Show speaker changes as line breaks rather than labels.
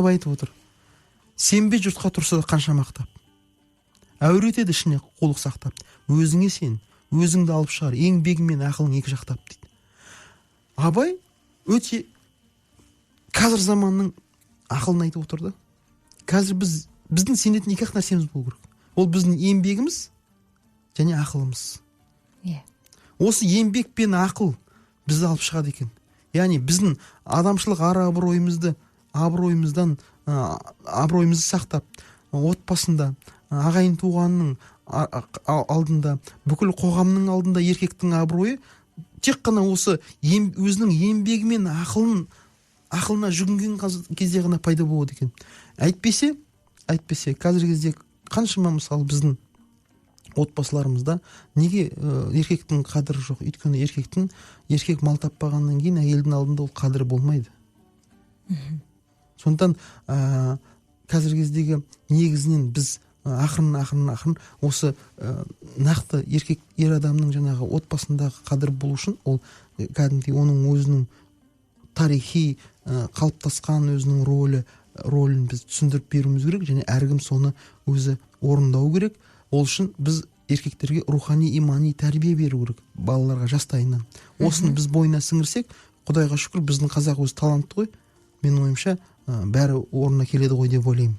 мақтап айтып отыр. Сенбе жұртқа тұрса да қанша мақтап. Әуретеді ішіне қулық сақтап. Өзіңе сен, өзіңді алып шығар, еңбегі мен ақылың екі жақтап дейді. Абай өте қазір заманның ақылын айтып отыр да. Қазір біздің сенетін екі ақ нәрсеміз болу керек. Ол біздің еңбегіміз және ақылымыз. Осы еңбек пен ақыл бізді алып шығады екен. Яғни біздің адамшылық абыройымызды сақтап, отбасында, ағайын туғанның алдында, бүкіл қоғамның алдында еркектің абыройы тек қана осы өзінің еңбегі мен ақылына жүгінген кезде ғана пайда болады екен. Әйтпесе қазіргі кезде қаншама мысалы біздің отбасыларымызда неге еркектің қадірі жоқ? Өйткені еркек мал таппағаннан кейін әйелдің алдында ол қадірі болмайды. Сондықтан қазіргі кездегі негізінен біз ақырын осы нақты ер адамның жаңағы отбасындағы қадір болу үшін ол кәдімгідей оның өзінің тарихи қалыптасқан өзінің ролін біз түсіндіріп беруіміз керек, және әркім соны өзі орындау керек. Ол үшін біз еркектерге рухани имани тәрбие беру керек балаларға жастайынан. Осыны біз бойына сіңірсек, Құдайға шүкір, біздің қазақ өзі талантты ғой. Менің ойымша бәрі орнына келеді ғой деп ойлаймын.